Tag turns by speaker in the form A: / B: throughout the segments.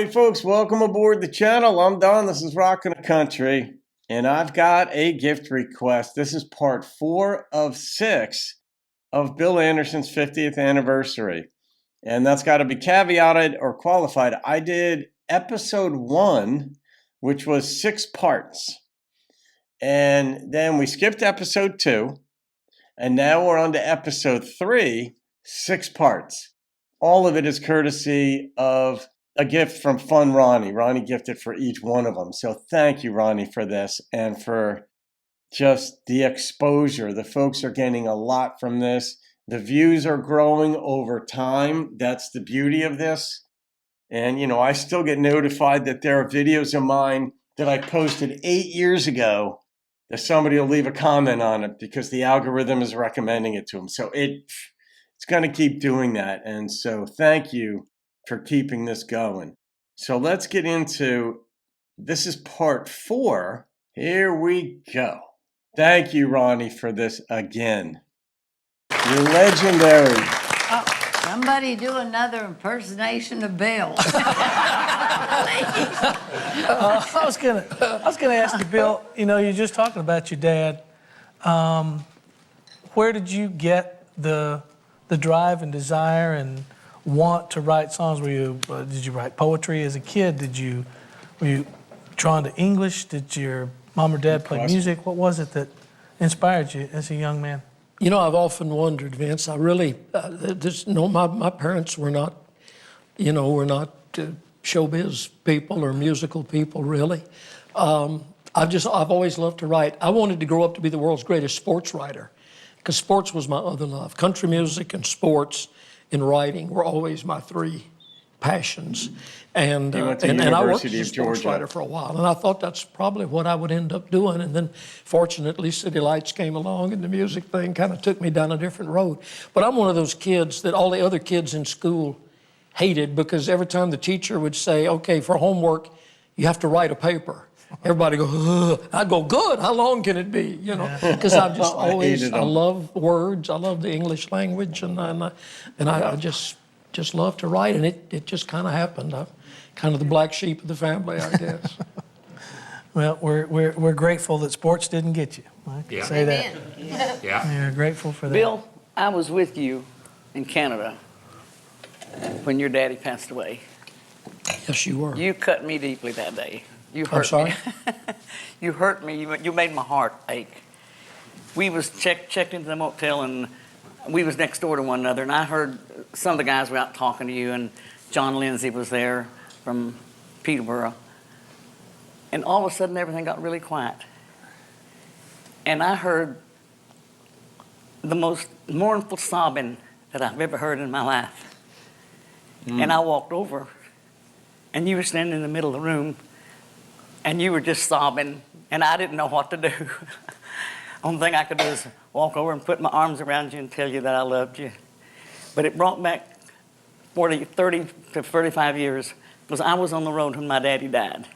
A: Howdy, folks. Welcome aboard the channel. I'm Don. This is Rockin' the Country, and I've got a gift request. This is part 4 of 6 of Bill Anderson's 50th anniversary, and that's got to be caveated or qualified. I did episode 1, which was 6 parts, and then we skipped episode 2, and now we're on to episode 3, 6 parts. All of it is courtesy of a gift from funRonni. Ronnie gifted for each one of them. So thank you, Ronnie, for this and for just the exposure. The folks are getting a lot from this. The views are growing over time. That's the beauty of this. And, you know, I still get notified that there are videos of mine that I posted 8 years ago that somebody will leave a comment on it because the algorithm is recommending it to them. So it's going to keep doing that. And so thank you for keeping this going. So let's get into, this is part 4. Here we go. Thank you, Ronnie, for this again. You're legendary.
B: Oh, somebody do another impersonation of Bill.
C: I was gonna ask you, Bill, you know, you're just talking about your dad. Where did you get the drive and desire and want to write songs? Did you write poetry as a kid? Were you drawn to English? Did your mom or dad play music? What was it that inspired you as a young man?
D: You know, I've often wondered, Vince. I really, my parents were not, showbiz people or musical people, really. I've always loved to write. I wanted to grow up to be the world's greatest sports writer, because sports was my other love. Country music and sports and writing were always my 3 passions. And I worked as a sports writer for a while, and I thought that's probably what I would end up doing. And then, fortunately, City Lights came along, and the music thing kind of took me down a different road. But I'm one of those kids that all the other kids in school hated, because every time the teacher would say, okay, for homework, you have to write a paper. Everybody go, ugh. I'd go, good, how long can it be? You know, because I've just always, I love words, I love the English language, and I just love to write, and it just kind of happened. I'm kind of the black sheep of the family, I guess.
C: Well, we're grateful that sports didn't get you. I can say that.
E: Yeah.
C: We're grateful for that.
F: Bill, I was with you in Canada when your daddy passed away.
D: Yes, you were.
F: You cut me deeply that day. You hurt
D: I'm sorry?
F: me. You hurt me. You made my heart ache. We was checked into the motel, and we was next door to one another, and I heard some of the guys were out talking to you, and John Lindsay was there from Peterborough. And all of a sudden, everything got really quiet. And I heard the most mournful sobbing that I've ever heard in my life. And I walked over, and you were standing in the middle of the room, and you were just sobbing, and I didn't know what to do. Only thing I could do is walk over and put my arms around you and tell you that I loved you. But it brought back 30 to 35 years, because I was on the road when my daddy died.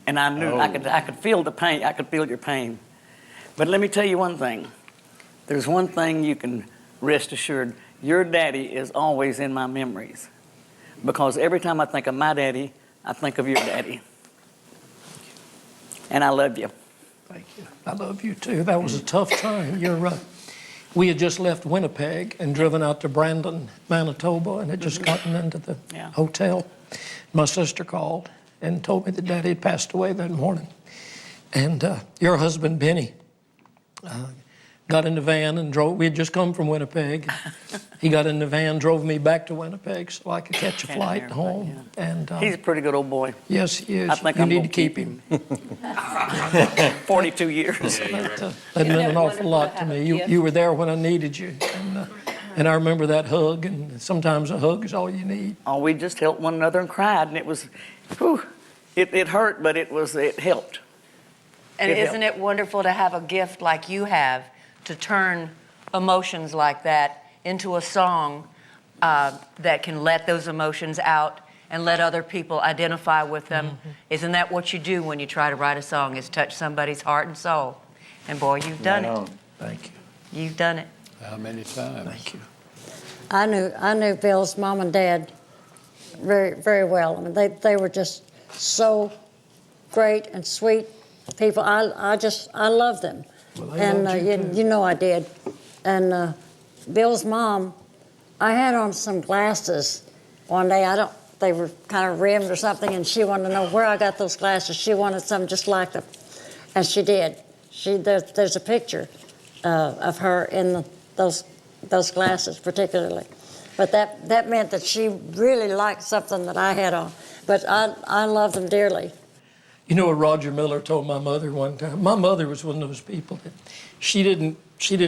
F: And I knew I could feel the pain. I could feel your pain. But let me tell you one thing. There's one thing you can rest assured. Your daddy is always in my memories. Because every time I think of my daddy, I think of your daddy. And I love you.
D: Thank you. I love you, too. That was a tough time. We had just left Winnipeg and driven out to Brandon, Manitoba, and had just gotten into the hotel. My sister called and told me that Daddy had passed away that morning. And your husband, Benny, got in the van and drove. We had just come from Winnipeg. He got in the van, drove me back to Winnipeg so I could catch a flight home. And
F: he's a pretty good old boy.
D: Yes, he is.
F: I think
D: you
F: I'm
D: need
F: gonna
D: to keep him.
F: 42 years.
D: That meant an awful lot to me. You were there when I needed you. And I remember that hug, and sometimes a hug is all you need.
F: Oh, we just helped one another and cried, and it was, whew, it hurt, but it helped.
B: And isn't it wonderful to have a gift like you have to turn emotions like that into a song that can let those emotions out and let other people identify with them? Mm-hmm. Isn't that what you do when you try to write a song, is touch somebody's heart and soul? And boy, you've done it.
D: Thank you.
B: You've done it.
E: How many times?
D: Thank you.
G: I knew Bill's mom and dad
E: very, very well. I mean, they were just so great and sweet people. I love them.
C: Well, they loved you too.
E: You know I did. And Bill's mom, I had on some glasses one day. They were kind of rimmed or something, and she wanted to know where I got those glasses. She wanted some just like them, and she did. There's a picture of her in those glasses particularly. But that meant that she really liked something that I had on. But I love them dearly.
D: You know what Roger Miller told my mother one time? My mother was one of those people that she didn't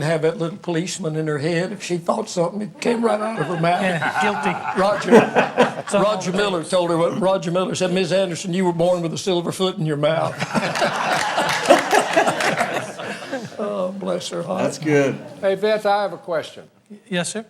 D: have that little policeman in her head. If she thought something, it came right out of her mouth.
C: Yeah, guilty.
D: Roger Miller told her what Roger Miller said, Miss Anderson, you were born with a silver foot in your mouth. Oh, bless her heart.
A: That's good.
G: Hey, Vince, I have a question.
C: Yes, sir.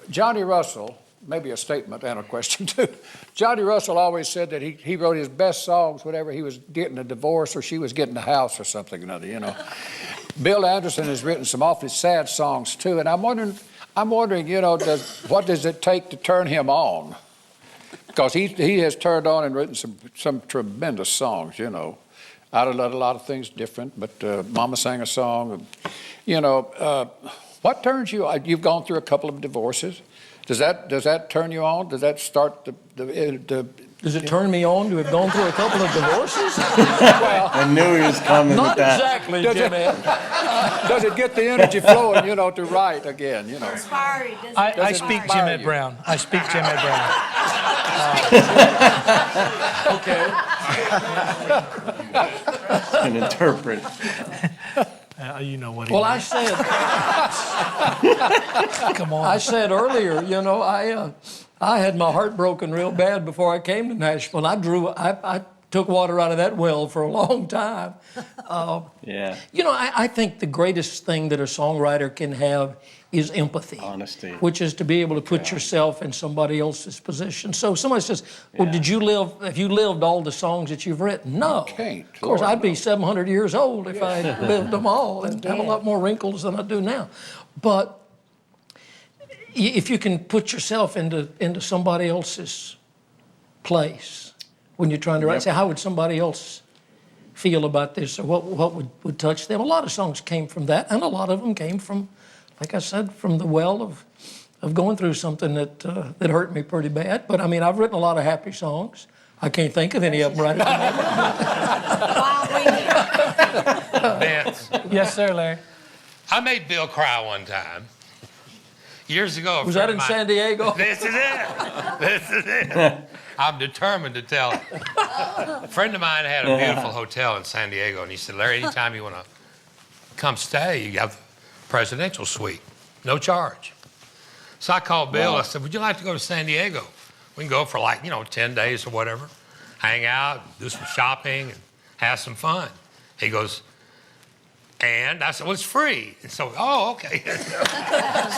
G: Johnny Russell, maybe a statement and a question too. Johnny Russell always said that he wrote his best songs whenever he was getting a divorce or she was getting a house or something or another, you know. Bill Anderson has written some awfully sad songs too, and I'm wondering, you know, what does it take to turn him on? Because he has turned on and written some tremendous songs, you know. I'd have let a lot of things different, but Mama sang a song, you know. What turns you on? You've gone through a couple of divorces. Does that turn you on? Does that start
D: Does it turn me on to have gone through a couple of divorces?
G: well,
A: I knew he was coming
D: Not
A: with that.
D: exactly,
G: Does
D: Jimmy.
G: does it get the energy flowing, you know, to write again, you know?
C: I speak Jim
G: inspire
C: Ed
G: you?
C: Brown. I speak Jim Ed Brown.
D: Okay.
A: Can interpret.
C: You know what he
D: Well, I
C: means.
D: said,
C: Come on.
D: I said earlier, you know, I had my heart broken real bad before I came to Nashville. I took water out of that well for a long time.
A: Yeah.
D: You know, I think the greatest thing that a songwriter can have is empathy.
A: Honesty.
D: Which is to be able to put yourself in somebody else's position. So somebody says, well,
A: Yeah.
D: have you lived all the songs that you've written? No.
G: You can't.
D: Of course,
G: Lord,
D: I'd be
G: no.
D: 700 years old if I had lived them all and have a lot more wrinkles than I do now. But if you can put yourself into somebody else's place when you're trying to write,
A: Yep.
D: say, how would somebody else feel about this, or what would touch them? A lot of songs came from that, and a lot of them came from, like I said, from the well of going through something that hurt me pretty bad. But I mean, I've written a lot of happy songs. I can't think of any of them right at the moment.
H: Vince,
C: Yes, sir, Larry.
H: I made Bill cry one time. Years ago.
D: Was that in San Diego?
H: This is it. This is it. I'm determined to tell it. A friend of mine had a beautiful hotel in San Diego, and he said, Larry, anytime you want to come stay, you have the presidential suite, no charge. So I called Bill. I said, would you like to go to San Diego? We can go for 10 days or whatever, hang out, do some shopping, and have some fun. He goes, and I said, well, it's free. And so, okay.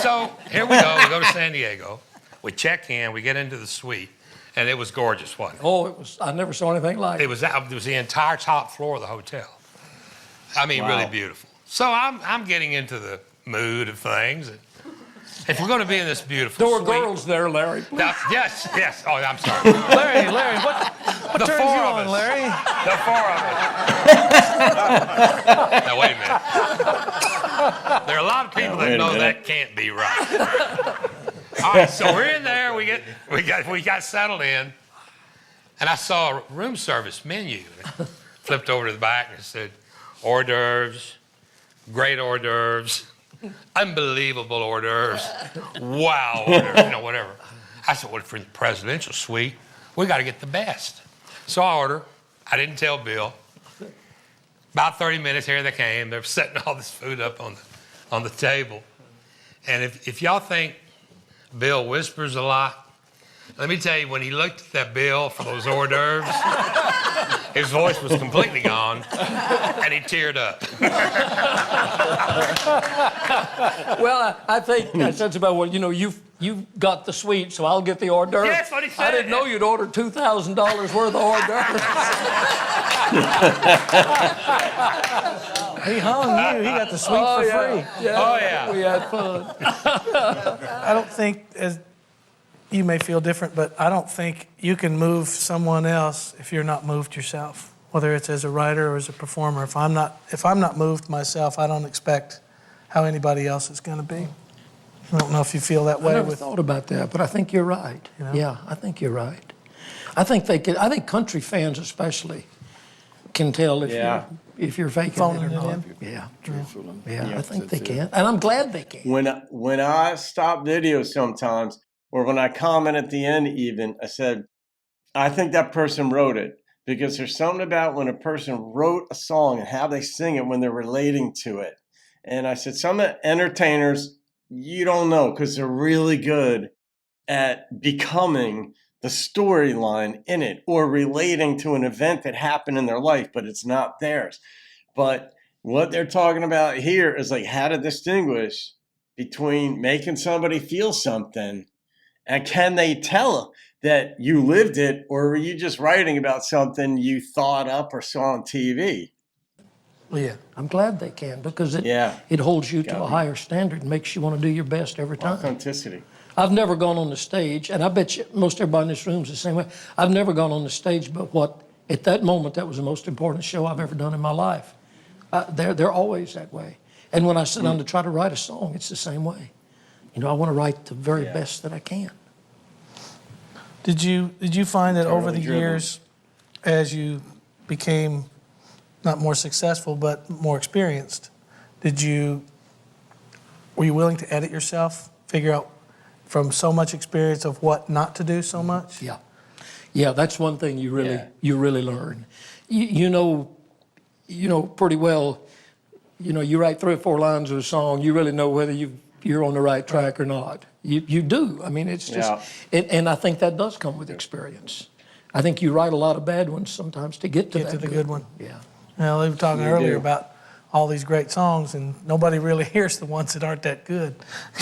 H: So here we go to San Diego. We check in, we get into the suite, and it was gorgeous, wasn't it?
D: Oh, it was. I never saw anything like it.
H: It was the entire top floor of the hotel. I mean,
A: Wow.
H: really beautiful. So I'm getting into the mood of things. And if we're going to be in this beautiful
D: There were
H: suite,
D: girls there, Larry.
H: yes. Oh, I'm sorry.
C: Larry, what
H: The
C: turns
H: four
C: you
H: of
C: on,
H: us.
C: Larry?
H: The four of us. Now wait a minute. There are a lot of people
A: wait
H: that
A: a
H: know
A: minute.
H: that can't be right. All right, so we're in there. We got settled in, and I saw a room service menu. Flipped over to the back and it said, hors d'oeuvres, great hors d'oeuvres, unbelievable hors d'oeuvres, wow hors d'oeuvres, whatever. I said, well, for the presidential suite, we got to get the best. So I order. I didn't tell Bill. About 30 minutes, here they came. They're setting all this food up on the table. And if y'all think Bill whispers a lot, let me tell you, when he looked at that bill for those hors d'oeuvres, his voice was completely gone, and he teared up.
D: Well, I think I said about, well, you've got the suite, so I'll get the hors d'oeuvres.
H: Yeah, that's what he said.
D: I didn't know you'd ordered $2,000 worth of hors d'oeuvres.
C: He hung you. He got the suite for free.
D: Yeah.
H: Oh, yeah.
D: We had fun.
C: I don't think, as you may feel different, but I don't think you can move someone else if you're not moved yourself, whether it's as a writer or as a performer. If I'm not moved myself, I don't expect how anybody else is going to be. I don't know if you feel that way.
D: I never thought about that, but I think you're right.
C: You know?
D: Yeah, I think you're right. I think country fans especially can tell if you're faking
C: Phoning
D: it or
C: it
D: not.
C: in.
D: Yeah,
G: Truthful.
D: yeah, I think they can, and I'm glad they can.
A: When I stop videos sometimes, or when I comment at the end even, I said, I think that person wrote it. Because there's something about when a person wrote a song and how they sing it when they're relating to it. And I said, some entertainers, you don't know because they're really good at becoming the storyline in it or relating to an event that happened in their life, but it's not theirs. But what they're talking about here is like how to distinguish between making somebody feel something and can they tell that you lived it, or were you just writing about something you thought up or saw on TV?
D: Yeah, I'm glad they can because it
A: Yeah.
D: holds you to
A: Got
D: a
A: me.
D: higher standard and makes you want to do your best every time.
A: Authenticity.
D: I've never gone on the stage, and I bet you most everybody in this room is the same way. I've never gone on the stage, but at that moment, that was the most important show I've ever done in my life. They're always that way. And when I sit down to try to write a song, it's the same way. You know, I want to write the very best that I can.
C: Did you find that over the
A: Totally driven.
C: years, as you became not more successful but more experienced, were you willing to edit yourself, figure out from so much experience of what not to do so much?
D: Yeah, that's one thing you really learn. You know pretty well. You know, you write 3 or 4 lines of a song, you really know whether you're on the right track or not. You do. I mean, it's just, and I think that does come with experience. I think you write a lot of bad ones sometimes to get to
C: the good one.
D: Yeah.
C: Well, we were talking
A: You
C: earlier
A: do.
C: about all these great songs, and nobody really hears the ones that aren't that good,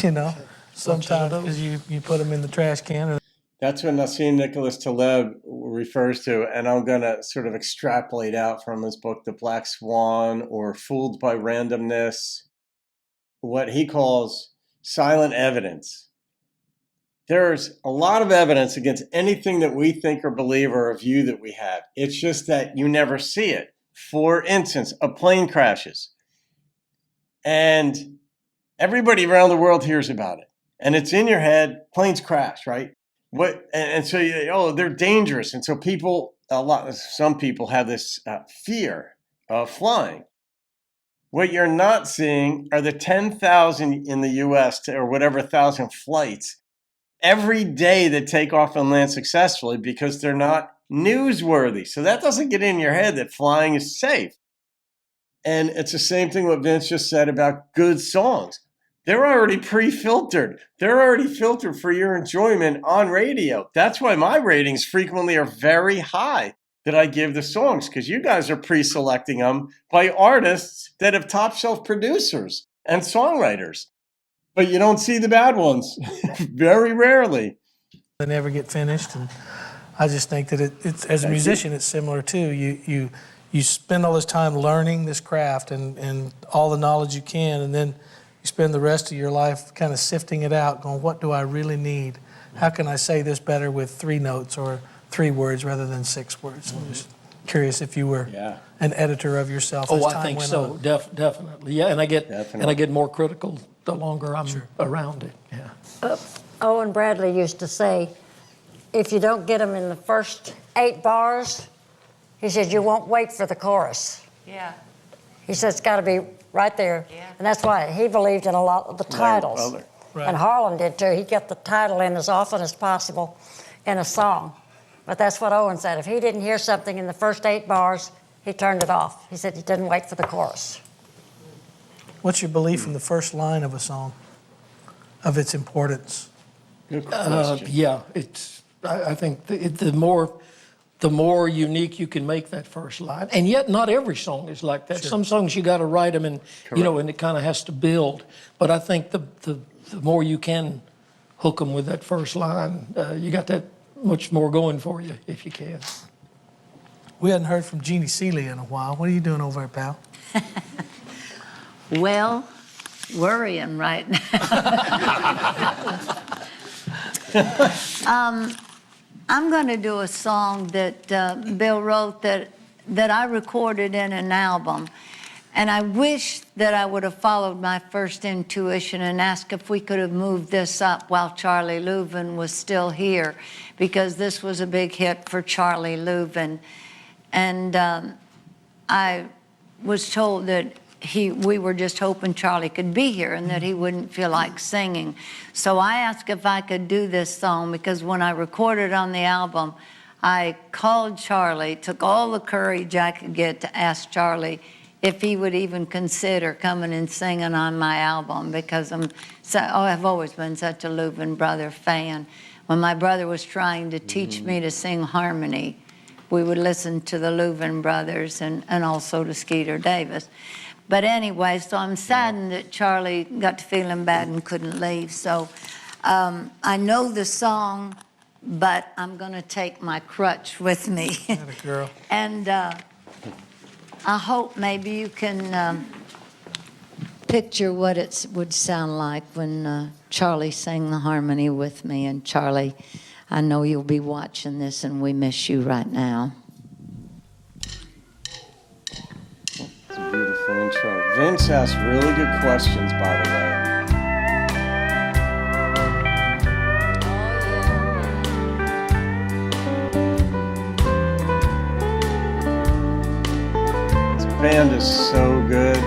C: you know? Sometimes because you put them in the trash can.
A: That's what Nassim Nicholas Taleb refers to, and I'm going to sort of extrapolate out from his book, The Black Swan, or Fooled by Randomness, what he calls silent evidence. There's a lot of evidence against anything that we think or believe or a view that we have. It's just that you never see it. For instance, a plane crashes, and everybody around the world hears about it, and it's in your head. Planes crash, right? And so they're dangerous, and so some people have this fear of flying. What you're not seeing are the 10,000 in the U.S. or whatever 1,000 flights every day that take off and land successfully because they're not newsworthy. So that doesn't get in your head that flying is safe. And it's the same thing what Vince just said about good songs. They're already pre-filtered. They're already filtered for your enjoyment on radio. That's why my ratings frequently are very high that I give the songs, because you guys are pre-selecting them by artists that have top shelf producers and songwriters. But you don't see the bad ones, very rarely.
C: They never get finished, and I just think that it's as a musician, it's similar too. You spend all this time learning this craft and all the knowledge you can, and then you spend the rest of your life kind of sifting it out, going, what do I really need? How can I say this better with 3 notes or 3 words rather than 6 words? I'm just curious if you were an editor of yourself. As
D: Oh,
C: time
D: I think
C: went
D: so.
C: on.
D: Definitely. Yeah, and I get more critical the longer I'm around it. Yeah.
E: Owen Bradley used to say, if you don't get them in the first 8 bars, he said, you won't wait for the chorus.
B: Yeah.
E: He said, it's got to be right there.
B: Yeah.
E: And that's why he believed in a lot of the titles.
C: Right.
E: And Harlan did too. He'd get the title in as often as possible in a song. But that's what Owen said. If he didn't hear something in the first 8 bars, he turned it off. He said he didn't wait for the chorus.
C: What's your belief in the first line of a song, of its importance?
A: Good question.
D: Yeah, I think the more unique you can make that first line, and yet not every song is like that. Some songs you got to write them, and and it kind of has to build. But I think the more you can hook them with that first line, you got that much more going for you if you can.
C: We hadn't heard from Jeannie Seely in a while. What are you doing over there, pal?
I: Well, worrying right now. I'm going to do a song that Bill wrote that I recorded in an album. And I wish that I would have followed my first intuition and asked if we could have moved this up while Charlie Louvin was still here, because this was a big hit for Charlie Louvin. And I was told that we were just hoping Charlie could be here and that he wouldn't feel like singing. So I asked if I could do this song, because when I recorded on the album, I called Charlie, took all the courage I could get to ask Charlie if he would even consider coming and singing on my album, because I've always been such a Louvin brother fan. When my brother was trying to teach me to sing harmony, we would listen to the Louvin brothers and also to Skeeter Davis. But anyway, so I'm saddened that Charlie got to feeling bad and couldn't leave. So I know the song, but I'm going to take my crutch with me.
C: Atta girl.
I: And I hope maybe you can picture what it would sound like when Charlie sang the harmony with me. And Charlie, I know you'll be watching this, and we miss you right now.
A: It's a beautiful intro. Vince asked really good questions, by the way. Band is so good.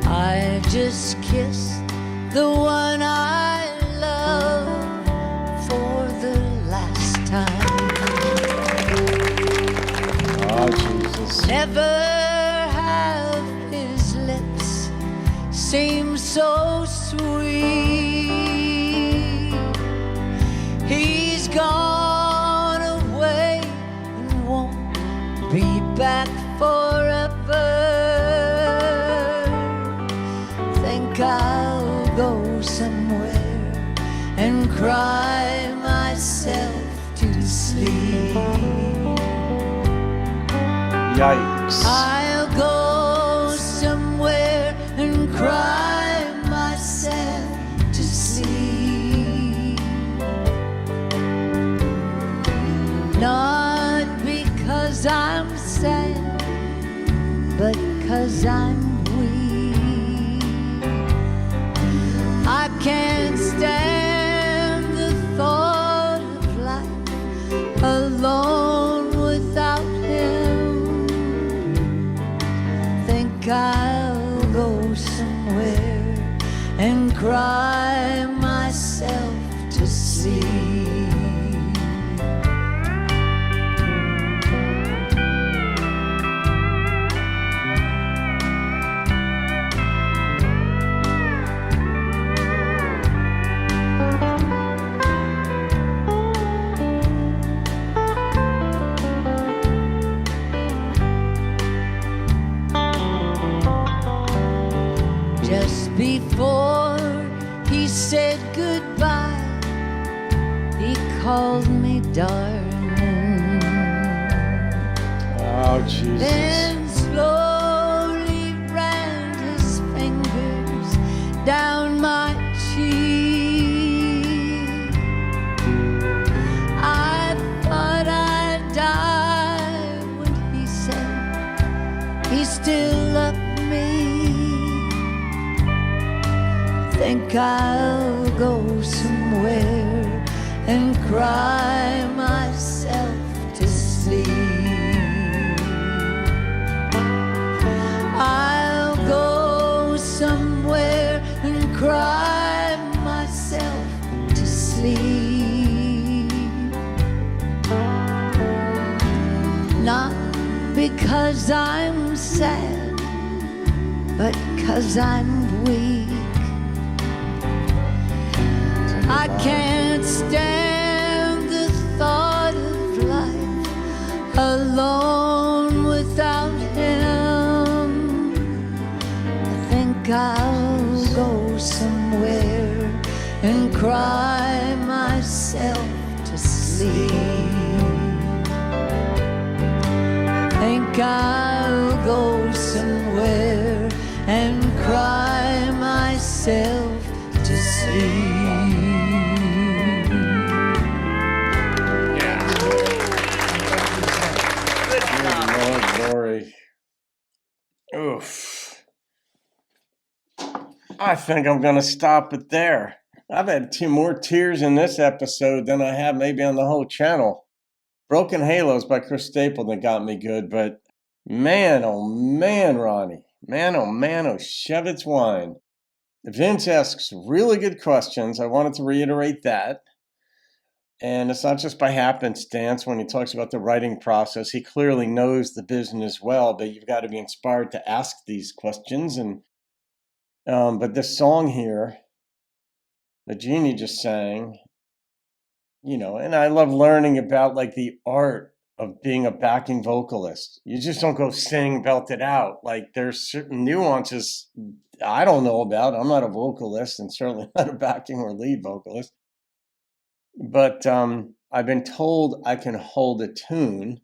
I: I just kissed the one I love for the last time.
A: Oh, Jesus.
I: Never have his lips seem so sweet. He's gone away, be back forever. Think I'll go somewhere and cry myself to sleep.
A: Yikes.
I: I'll go somewhere and cry myself to sleep. Not because I'm sad, but 'cause I'm weak. I can't stand the thought of life alone without him. Think I'll go somewhere and cry myself to sleep. Before he said goodbye, he called me darling.
A: Oh, Jesus.
I: Then slowly ran his fingers down my cheek. I thought I'd die when he said he still loved me. Think I'll go somewhere and cry myself to sleep. I'll go somewhere and cry myself to sleep. Not because I'm sad, but 'cause I'm weak. I can't stand the thought of life alone without him. I think I'll go somewhere and cry myself to sleep. I think I'll go somewhere and cry myself
D: to see.
A: Lord glory. Oof. I think I'm going to stop it there. I've had 2 more tears in this episode than I have maybe on the whole channel. Broken Halos by Chris Stapleton got me good, but man, oh man, Ronnie. Man, oh Shevitz wine. Vince asks really good questions. I wanted to reiterate that. And it's not just by happenstance when he talks about the writing process. He clearly knows the business well, but you've got to be inspired to ask these questions. And but this song here that Jeannie just sang, you know, and I love learning about like the art of being a backing vocalist. You just don't go sing, belt it out. Like there's certain nuances I don't know about. I'm not a vocalist and certainly not a backing or lead vocalist. But I've been told I can hold a tune,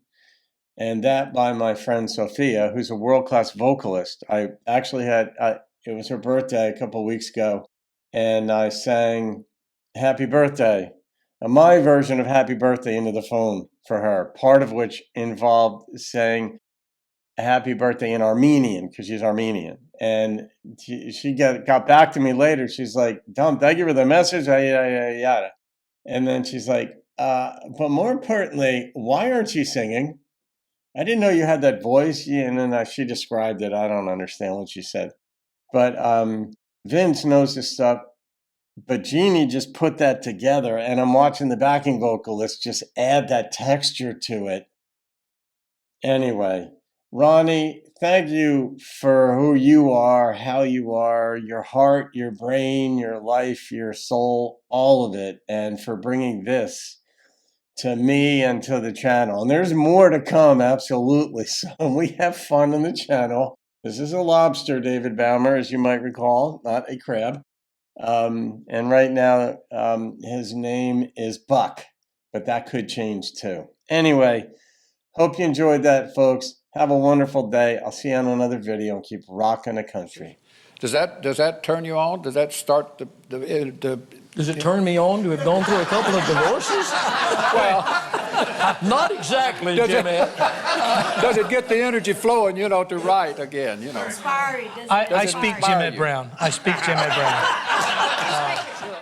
A: and that by my friend Sophia, who's a world-class vocalist. I actually had, it was her birthday a couple of weeks ago, and I sang Happy Birthday, my version of Happy Birthday into the phone for her, part of which involved saying Happy Birthday in Armenian, because she's Armenian. And she got back to me later. She's like, Tom, thank you for the message, yada, yada. And then she's like, but more importantly, why aren't you singing? I didn't know you had that voice. Yeah, and then she described it. I don't understand what she said. But Vince knows this stuff. But Jeannie just put that together. And I'm watching the backing vocalist just add that texture to it. Anyway, Ronnie, thank you for who you are, how you are, your heart, your brain, your life, your soul, all of it, and for bringing this to me and to the channel. And there's more to come, absolutely. So we have fun on the channel. This is a lobster, David Baumer, as you might recall, not a crab. And right now, his name is Buck, but that could change too. Anyway, hope you enjoyed that, folks. Have a wonderful day. I'll see you on another video and keep rocking the country.
G: Does that turn you on? Does that start the
D: Does it turn me on to have gone through a couple of divorces?
G: well,
D: Not exactly,
G: Does it-
D: Jimmy.
G: does it get the energy flowing, you know, to write again, you know?
C: I speak Jim
G: inspire
C: Ed
G: you?
C: Brown. I speak Jim Ed Brown.